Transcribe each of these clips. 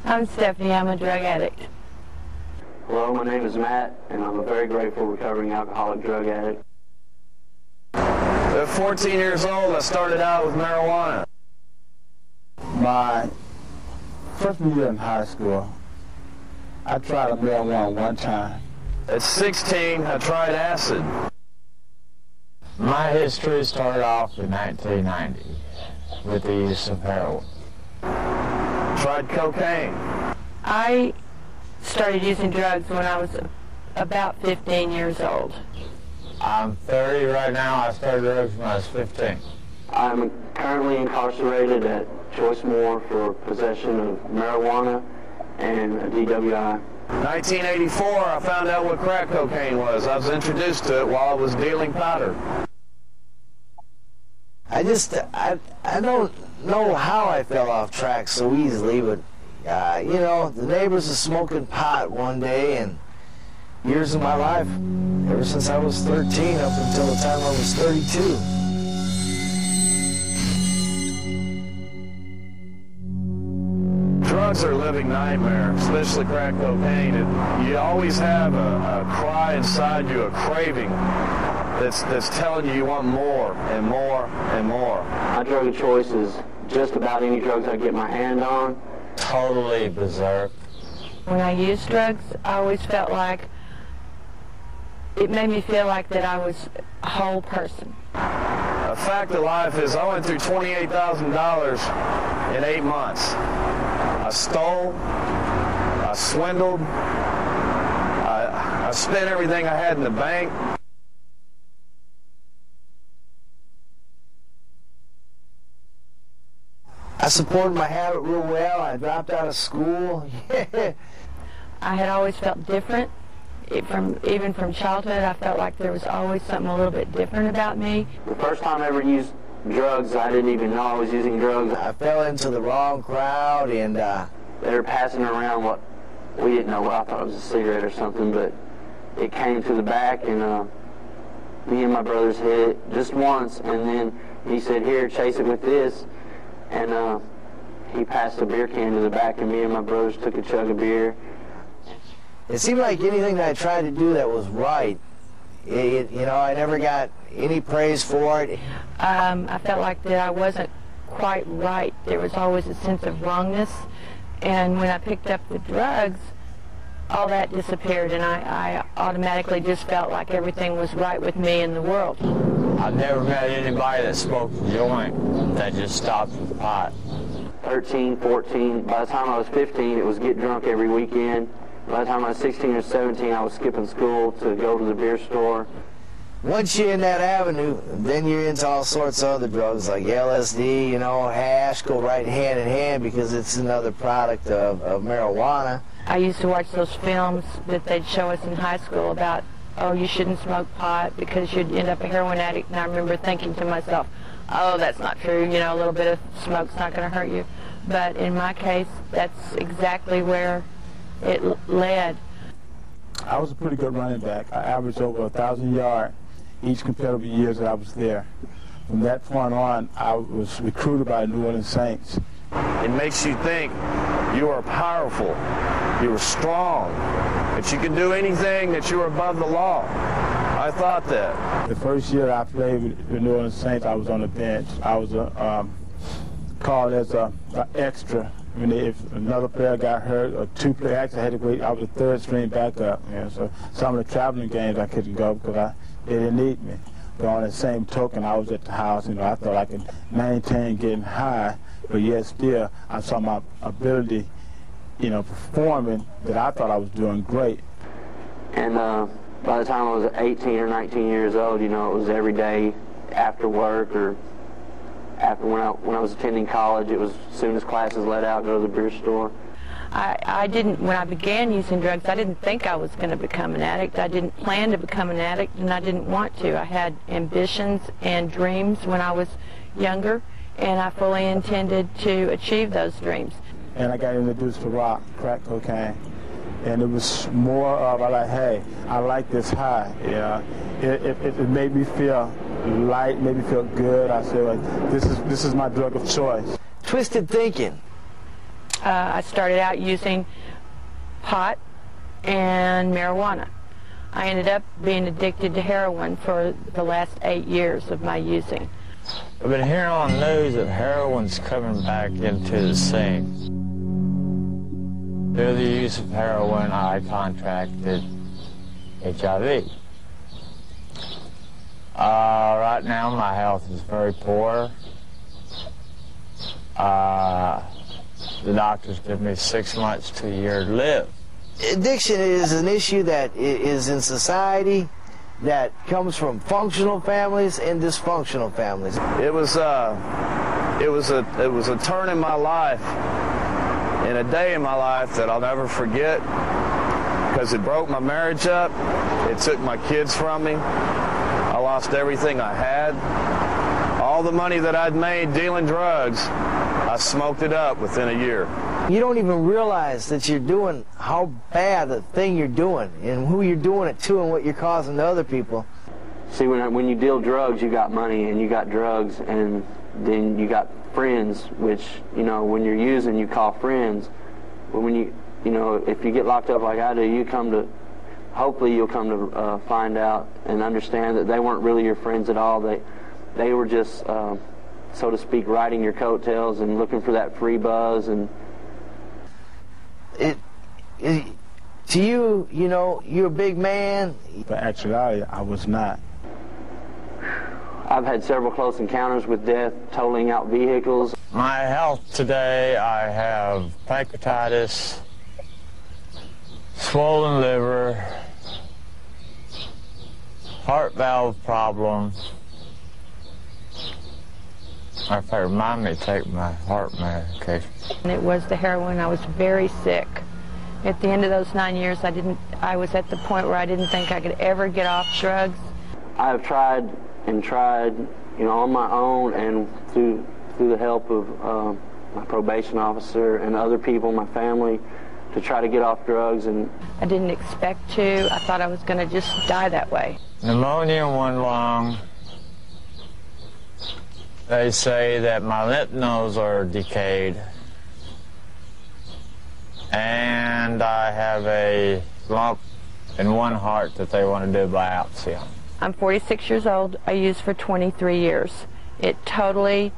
I'm Stephanie. I'm a drug addict. Hello, my name is Matt, and I'm a very grateful recovering alcoholic drug addict. At 14 years old, I started out with marijuana. My freshman year in high school, I tried a marijuana one time. At 16, I tried acid. My history started off in 1990 with the use of heroin. Tried cocaine. I started using drugs when I was about 15 years old. I'm 30 right now. I started drugs when I was 15. I'm currently incarcerated at Choice Moore for possession of marijuana and a DWI. 1984, I found out what crack cocaine was. I was introduced to it while I was dealing powder. I don't know how I fell off track so easily, but you know, the neighbors are smoking pot one day, and years of my life, ever since I was 13 up until the time I was 32. Drugs are a living nightmare, especially crack cocaine. You always have a cry inside you, a craving that's telling you want more and more and more. My drug of choice is just about any drugs I get my hand on. Totally berserk. When I used drugs, I always felt like it made me feel like that I was a whole person. A fact of life is I went through $28,000 in 8 months. I stole, I swindled, I spent everything I had in the bank. I supported my habit real well. I dropped out of school. I had always felt different. Even from childhood, I felt like there was always something a little bit different about me. The first time I ever used drugs, I didn't even know I was using drugs. I fell into the wrong crowd, and they were passing around what we didn't know. I thought it was a cigarette or something, but it came to the back, and me and my brothers hit it just once, and then he said, "Here, chase it with this." And he passed a beer can to the back, and me and my brothers took a chug of beer. It seemed like anything that I tried to do that was right, you know, I never got any praise for it. I felt like that I wasn't quite right. There was always a sense of wrongness. And when I picked up the drugs, all that disappeared, and I automatically just felt like everything was right with me in the world. I've never met anybody that smoked a joint that just stopped with pot. 13, 14, by the time I was 15, it was get drunk every weekend. By the time I was 16 or 17, I was skipping school to go to the beer store. Once you're in that avenue, then you're into all sorts of other drugs like LSD, you know, hash, go right hand in hand because it's another product of marijuana. I used to watch those films that they'd show us in high school about, oh, you shouldn't smoke pot because you'd end up a heroin addict, and I remember thinking to myself, oh, that's not true, you know, a little bit of smoke's not going to hurt you. But in my case, that's exactly where it led. I was a pretty good running back. I averaged over 1,000 yards each competitive years that I was there. From that point on, I was recruited by the New Orleans Saints. It makes you think you are powerful, you are strong, that you can do anything, that you are above the law. I thought that. The first year I played with the New Orleans Saints, I was on the bench. I was called as an extra. I mean, if another player got hurt or two players, actually I had to wait. I was a third string backup. You know, so some of the traveling games I couldn't go because they didn't need me. But on the same token, I was at the house. You know, I thought I could maintain getting high, but yet still I saw my ability, you know, performing that I thought I was doing great. And by the time I was 18 or 19 years old, you know, it was every day after work or after when I was attending college. It was as soon as classes let out, go to the beer store. I didn't, when I began using drugs, I didn't think I was going to become an addict. I didn't plan to become an addict, and I didn't want to. I had ambitions and dreams when I was younger, and I fully intended to achieve those dreams. And I got introduced to rock, crack cocaine. And it was more of like, hey, I like this high. Yeah, it made me feel light, made me feel good. I said, like, this is my drug of choice. Twisted thinking. I started out using pot and marijuana. I ended up being addicted to heroin for the last 8 years of my using. I've been hearing on the news that heroin's coming back into the scene. Through the use of heroin, I contracted HIV. Right now, my health is very poor. The doctors give me 6 months to a year to live. Addiction is an issue that is in society that comes from functional families and dysfunctional families. It was a turn in my life, in a day in my life that I'll never forget, because it broke my marriage up. It took my kids from me. I lost everything I had. All the money that I'd made dealing drugs, I smoked it up within a year. You don't even realize that you're doing how bad the thing you're doing and who you're doing it to and what you're causing to other people. See, when you deal drugs, you got money and you got drugs, and then you got friends, which, you know, when you're using, you call friends. But when you know, if you get locked up like I do, hopefully you'll come to find out and understand that they weren't really your friends at all. They were just, so to speak, riding your coattails and looking for that free buzz. And to you, you know, you're a big man. But actually, I was not. I've had several close encounters with death, totaling out vehicles. My health today, I have pancreatitis, swollen liver, heart valve problems. If I remind me to take my heart medication. And it was the heroin. I was very sick. At the end of those 9 years, I was at the point where I didn't think I could ever get off drugs. I have tried and tried, you know, on my own and through the help of my probation officer and other people, my family, to try to get off drugs. And I didn't expect to. I thought I was going to just die that way. Pneumonia in one lung. They say that my lymph nodes are decayed. And I have a lump in one heart that they want to do a biopsy on. I'm 46 years old. I used for 23 years. It totally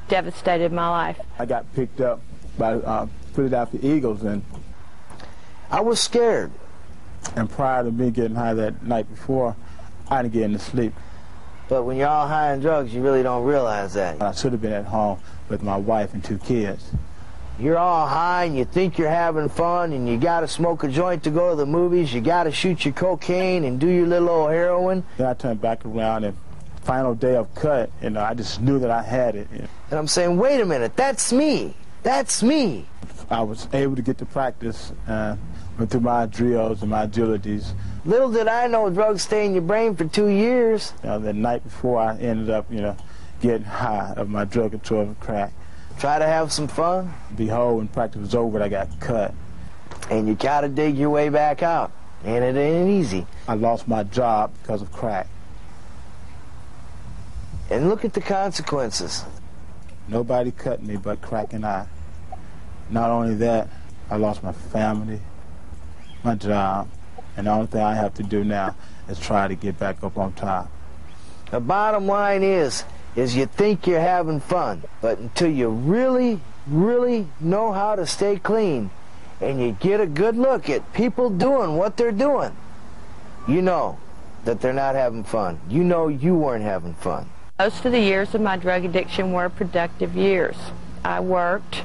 devastated my life. I got picked up by Philadelphia Eagles, and I was scared. And prior to me getting high that night before, I didn't get into sleep. But when you're all high on drugs, you really don't realize that. I should have been at home with my wife and 2 kids. You're all high and you think you're having fun and you got to smoke a joint to go to the movies. You got to shoot your cocaine and do your little old heroin. Then I turned back around, and final day of cut, and I just knew that I had it. And I'm saying, wait a minute, that's me. That's me. I was able to get to practice through my drills and my agilities. Little did I know drugs stay in your brain for 2 years. The night before, I ended up, getting high of my drug control and crack. Try to have some fun. Behold, when practice was over, I got cut. And you gotta dig your way back out. And it ain't easy. I lost my job because of crack. And look at the consequences. Nobody cut me but crack and I. Not only that, I lost my family, my job, and the only thing I have to do now is try to get back up on top. The bottom line is you think you're having fun, but until you really, really know how to stay clean and you get a good look at people doing what they're doing, you know that they're not having fun. You know you weren't having fun. Most of the years of my drug addiction were productive years. I worked,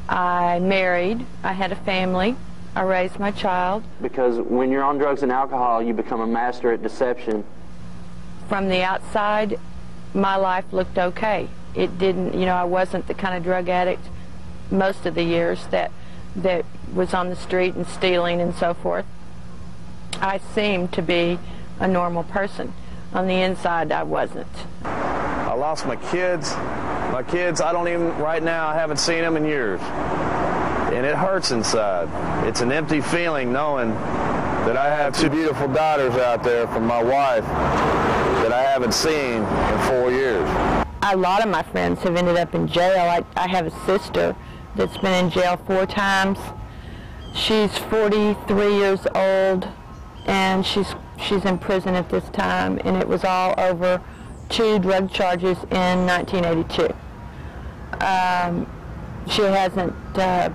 I married, I had a family, I raised my child. because when you're on drugs and alcohol, you become a master at deception. From the outside, my life looked okay. It didn't, I wasn't the kind of drug addict most of the years that was on the street and stealing and so forth. I seemed to be a normal person. On the inside, I wasn't. I lost my kids. My kids, right now, I haven't seen them in years. And it hurts inside. It's an empty feeling knowing that I have 2 beautiful daughters out there from my wife that I haven't seen in 4 years. A lot of my friends have ended up in jail. I have a sister that's been in jail 4 times. She's 43 years old, and she's in prison at this time, and it was all over 2 drug charges in 1982. She hasn't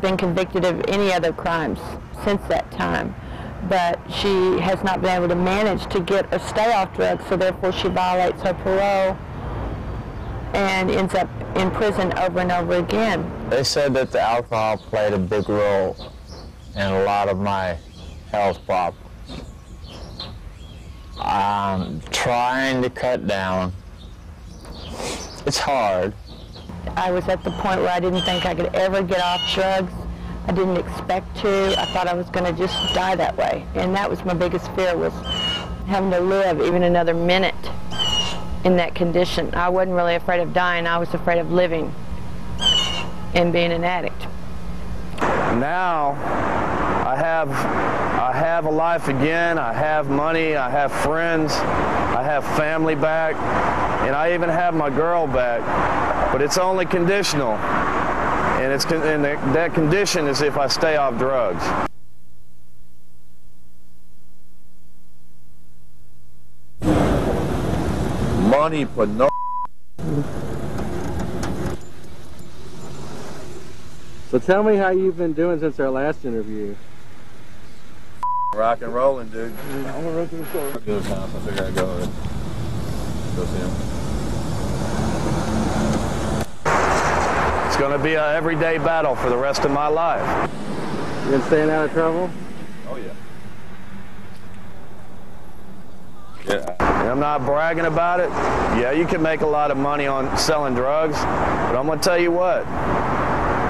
been convicted of any other crimes since that time, but she has not been able to manage to get or stay off drugs, so therefore she violates her parole and ends up in prison over and over again. They said that the alcohol played a big role in a lot of my health problems. I'm trying to cut down. It's hard. I was at the point where I didn't think I could ever get off drugs. I didn't expect to. I thought I was going to just die that way. And that was my biggest fear, was having to live even another minute in that condition. I wasn't really afraid of dying. I was afraid of living and being an addict. Now I have a life again. I have money. I have friends. I have family back. And I even have my girl back. But it's only conditional. And that condition is if I stay off drugs. Money for no. So tell me how you've been doing since our last interview. Rock and rolling, dude. I'm gonna run through the store. Good house. I figure I'd go see him. It's going to be an everyday battle for the rest of my life. You been staying out of trouble? Oh yeah. Yeah. And I'm not bragging about it. Yeah, you can make a lot of money on selling drugs, but I'm going to tell you what,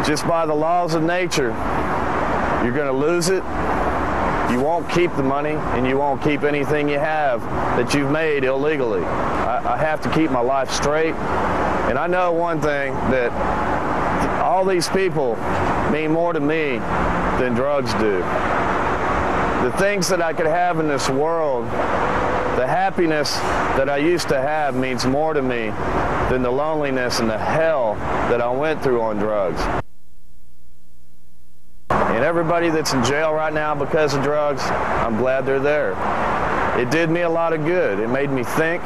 just by the laws of nature, you're going to lose it. You won't keep the money, and you won't keep anything you have that you've made illegally. I have to keep my life straight, and I know one thing, that all these people mean more to me than drugs do. The things that I could have in this world, the happiness that I used to have, means more to me than the loneliness and the hell that I went through on drugs. And everybody that's in jail right now because of drugs, I'm glad they're there. It did me a lot of good. It made me think.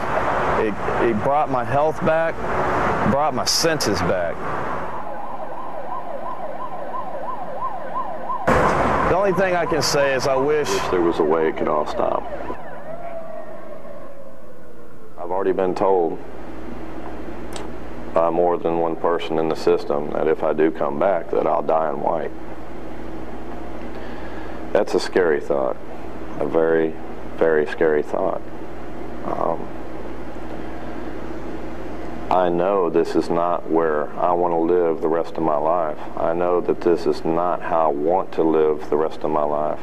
It brought my health back, brought my senses back. The only thing I can say is I wish there was a way it could all stop. I've already been told by more than one person in the system that if I do come back, that I'll die in white. That's a scary thought, a very, very scary thought. I know this is not where I want to live the rest of my life. I know that this is not how I want to live the rest of my life.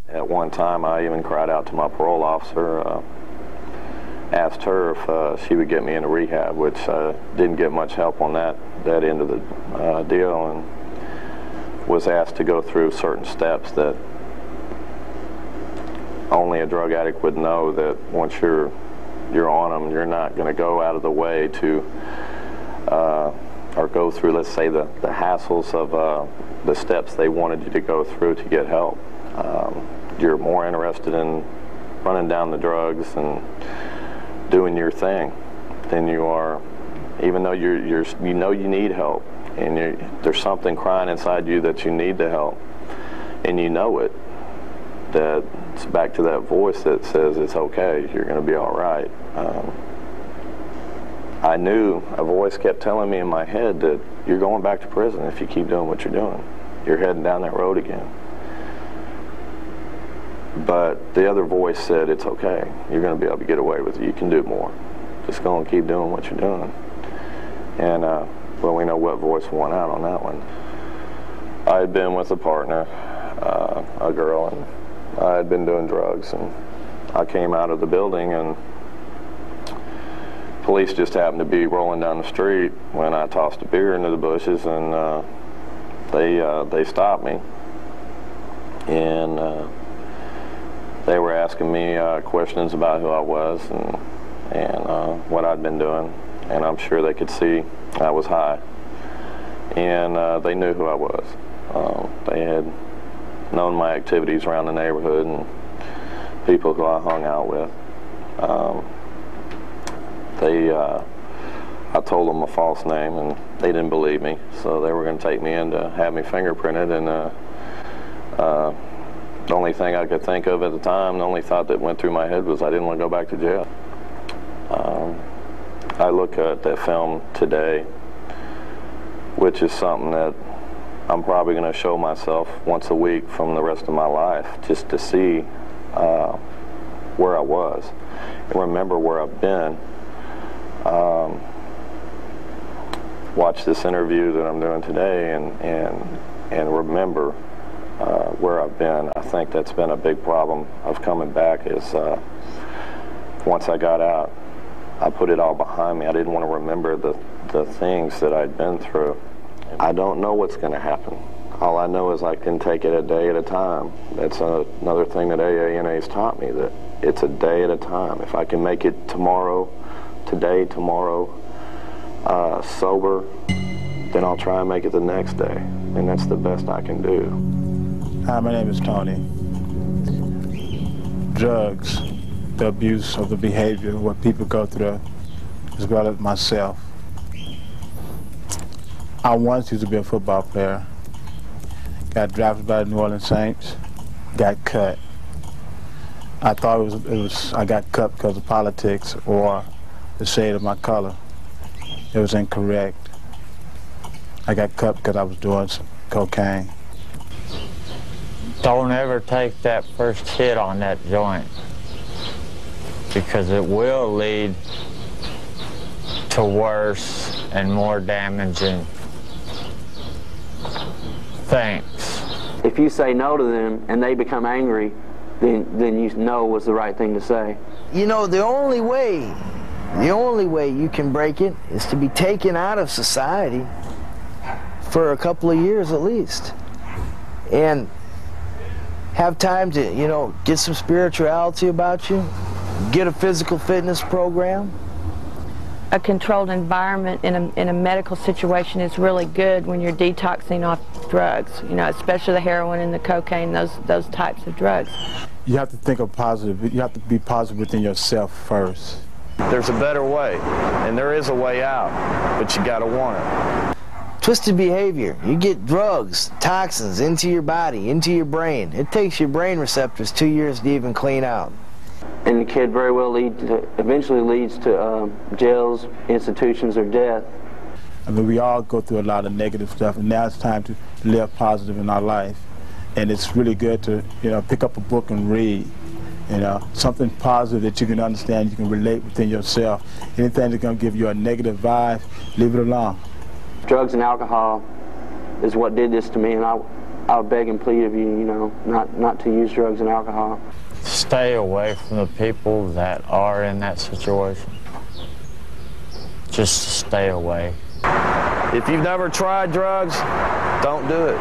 At one time, I even cried out to my parole officer, asked her if she would get me into rehab, which didn't get much help on that end of the deal, and was asked to go through certain steps that only a drug addict would know, that once you're on them, you're not going to go out of the way to or go through, let's say, the hassles of the steps they wanted you to go through to get help. You're more interested in running down the drugs and doing your thing than you are, even though you know you need help, and there's something crying inside you that you need the help, and you know it. That it's back to that voice that says it's okay, you're going to be all right. I knew a voice kept telling me in my head that you're going back to prison if you keep doing what you're doing. You're heading down that road again. But the other voice said it's okay. You're going to be able to get away with it. You can do more. Just go and keep doing what you're doing. And well, we know what voice won out on that one. I had been with a partner, a girl, and I had been doing drugs, and I came out of the building, and police just happened to be rolling down the street when I tossed a beer into the bushes, and they stopped me, and they were asking me questions about who I was and what I'd been doing, and I'm sure they could see I was high. and they knew who I was. They had known my activities around the neighborhood and people who I hung out with. I told them a false name, and they didn't believe me, so they were going to take me in to have me fingerprinted, and the only thing I could think of at the time, the only thought that went through my head was I didn't want to go back to jail. I look at that film today, which is something that I'm probably going to show myself once a week from the rest of my life, just to see where I was and remember where I've been. Watch this interview that I'm doing today and remember where I've been. I think that's been a big problem of coming back is once I got out, I put it all behind me. I didn't want to remember the things that I'd been through. I don't know what's going to happen. All I know is I can take it a day at a time. That's another thing that AANA's taught me, that it's a day at a time. If I can make it tomorrow, sober, then I'll try and make it the next day. And that's the best I can do. Hi, my name is Tony. Drugs, the abuse of the behavior, what people go through, as well as myself. I once used to be a football player. Got drafted by the New Orleans Saints, got cut. I thought it was I got cut because of politics or the shade of my color. It was incorrect. I got cut because I was doing some cocaine. Don't ever take that first hit on that joint, because it will lead to worse and more damaging things. If you say no to them and they become angry, then you know was the right thing to say. You know, the only way you can break it is to be taken out of society for a couple of years at least, and have time to, you know, get some spirituality about you, get a physical fitness program. A controlled environment in a medical situation is really good when you're detoxing off drugs, you know, especially the heroin and the cocaine, those types of drugs. You have to think of positive. You have to be positive within yourself first. There's a better way, and there is a way out, but you gotta want it. Twisted behavior. You get drugs, toxins into your body, into your brain. It takes your brain receptors 2 years to even clean out. And the kid very well eventually leads to jails, institutions, or death. I mean, we all go through a lot of negative stuff, and now it's time to live positive in our life. And it's really good to, you know, pick up a book and read. You know, something positive that you can understand, you can relate within yourself. Anything that's going to give you a negative vibe, leave it alone. Drugs and alcohol is what did this to me, and I would beg and plead of you, you know, not to use drugs and alcohol. Stay away from the people that are in that situation. Just stay away. If you've never tried drugs, don't do it.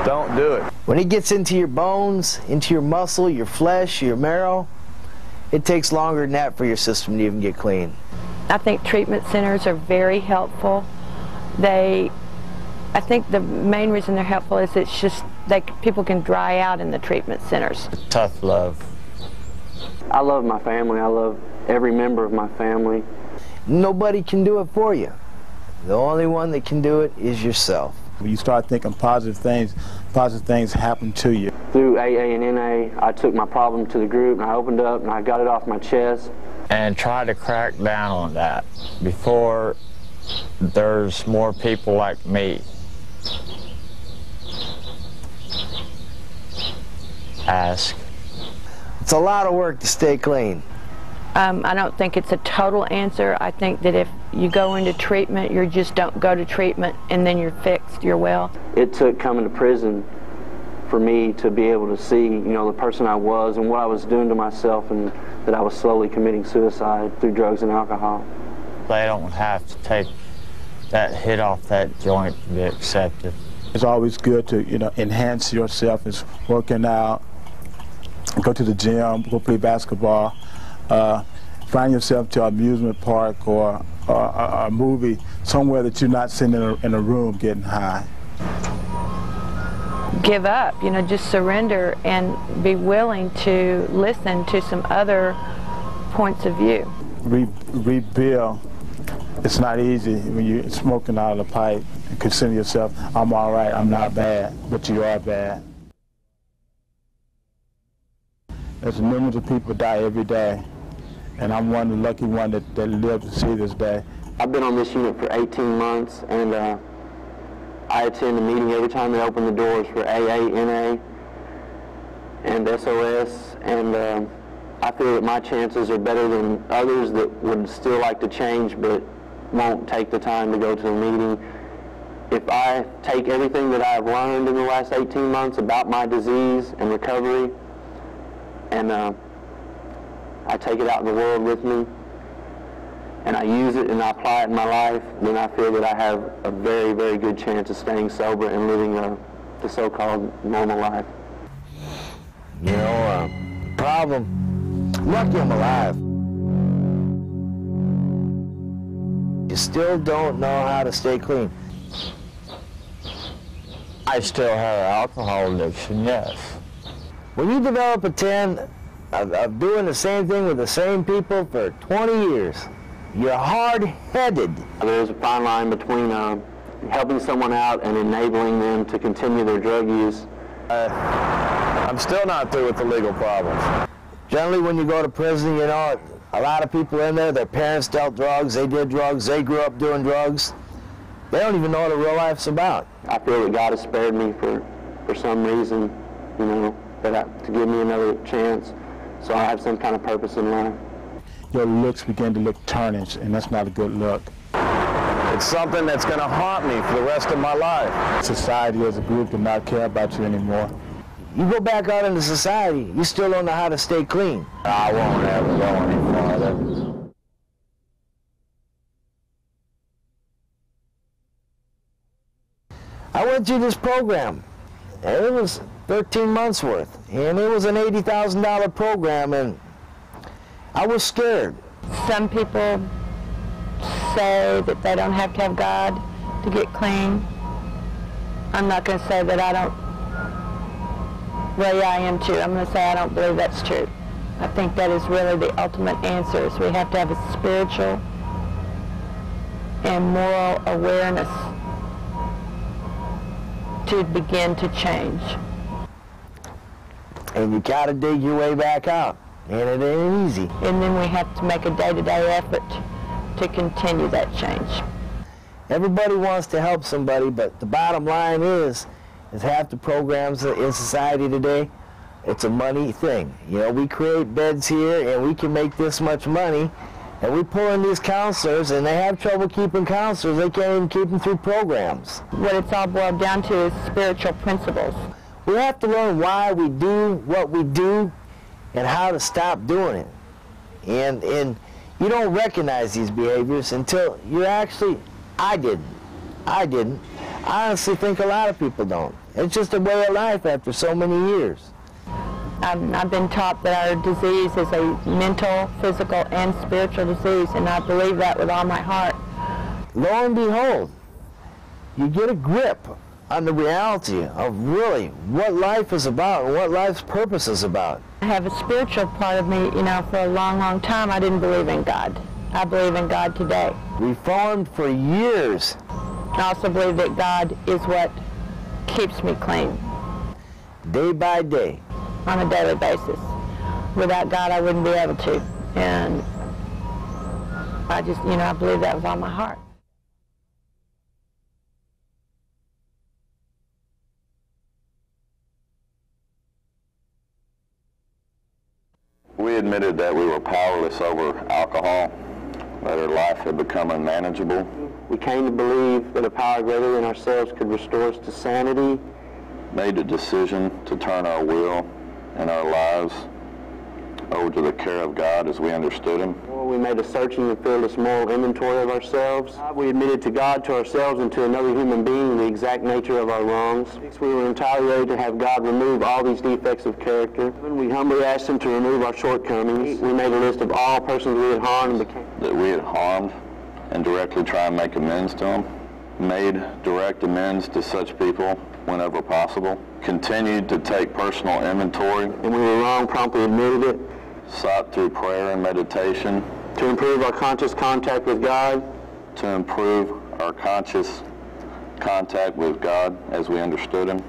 Don't do it. When it gets into your bones, into your muscle, your flesh, your marrow, it takes longer than that for your system to even get clean. I think treatment centers are very helpful. I think the main reason they're helpful is it's just people can dry out in the treatment centers. Tough love. I love my family. I love every member of my family. Nobody can do it for you. The only one that can do it is yourself. When you start thinking positive things happen to you. Through AA and NA, I took my problem to the group, and I opened up, and I got it off my chest. And try to crack down on that before there's more people like me. Ask. It's a lot of work to stay clean. I don't think it's a total answer. I think that if you go into treatment, you just don't go to treatment and then you're fixed, you're well. It took coming to prison for me to be able to see, you know, the person I was and what I was doing to myself, and that I was slowly committing suicide through drugs and alcohol. They don't have to take that hit off that joint to be accepted. It's always good to, you know, enhance yourself. It's working out, go to the gym, go play basketball. find yourself to an amusement park or a movie somewhere that you're not sitting in a room getting high. Give up, you know, just surrender and be willing to listen to some other points of view. Rebuild. It's not easy when you're smoking out of the pipe and consider yourself, I'm all right, I'm not bad, but you are bad. There's millions of people die every day, and I'm one of the lucky ones that lived to see this day. I've been on this unit for 18 months, and I attend a meeting every time they open the doors for AA, NA, and SOS, and I feel that my chances are better than others that would still like to change but won't take the time to go to a meeting. If I take everything that I've learned in the last 18 months about my disease and recovery, and I take it out in the world with me, and I use it and I apply it in my life, then I feel that I have a very, very good chance of staying sober and living the so-called normal life. You know, problem. Lucky I'm alive. You still don't know how to stay clean. I still have an alcohol addiction, yes. When you develop a trend of doing the same thing with the same people for 20 years, you're hard-headed. There's a fine line between helping someone out and enabling them to continue their drug use. I'm still not through with the legal problems. Generally, when you go to prison, you know, a lot of people in there, their parents dealt drugs, they did drugs, they grew up doing drugs. They don't even know what a real life's about. I feel that God has spared me for some reason, you know, to give me another chance, so I have some kind of purpose in life. Your looks begin to look tarnished, and that's not a good look. It's something that's going to haunt me for the rest of my life. Society as a group does not care about you anymore. You go back out into society, you still don't know how to stay clean. I won't ever go any farther. I went through this program, and it was 13 months worth, and it was an $80,000 program, and I was scared. Some people say that they don't have to have God to get clean. I'm not going to say that I don't. Well, yeah, I am too. I'm going to say I don't believe that's true. I think that is really the ultimate answer, is we have to have a spiritual and moral awareness to begin to change. And you got to dig your way back out, and it ain't easy. And then we have to make a day-to-day effort to continue that change. Everybody wants to help somebody, but the bottom line is half the programs in society today, it's a money thing. You know, we create beds here and we can make this much money, and we pull in these counselors and they have trouble keeping counselors. They can't even keep them through programs. What it's all boiled down to is spiritual principles. We have to learn why we do what we do and how to stop doing it. And you don't recognize these behaviors until you're actually, I didn't. I honestly think a lot of people don't. It's just a way of life after so many years. I've been taught that our disease is a mental, physical, and spiritual disease, and I believe that with all my heart. Lo and behold, you get a grip on the reality of really what life is about and what life's purpose is about. I have a spiritual part of me, you know, for a long, long time I didn't believe in God. I believe in God today. Reformed for years. I also believe that God is what keeps me clean. Day by day. On a daily basis. Without God, I wouldn't be able to. And I just, you know, I believe that with all my heart. We admitted that we were powerless over alcohol, that our life had become unmanageable. We came to believe that a power greater than ourselves could restore us to sanity. Made a decision to turn our will and our lives over to the care of God as we understood Him. We made a searching and fearless moral inventory of ourselves. We admitted to God, to ourselves, and to another human being the exact nature of our wrongs. We were entirely ready to have God remove all these defects of character. We humbly asked Him to remove our shortcomings. We made a list of all persons we had harmed and directly try and make amends to them. Made direct amends to such people whenever possible. Continued to take personal inventory. And we were wrong, promptly admitted it. Sought through prayer and meditation. To improve our conscious contact with God. To improve our conscious contact with God as we understood Him.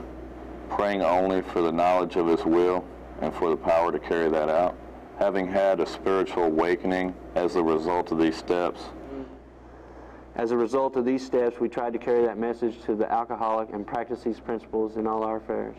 Praying only for the knowledge of His will and for the power to carry that out. Having had a spiritual awakening as a result of these steps. As a result of these steps, we tried to carry that message to the alcoholic and practice these principles in all our affairs.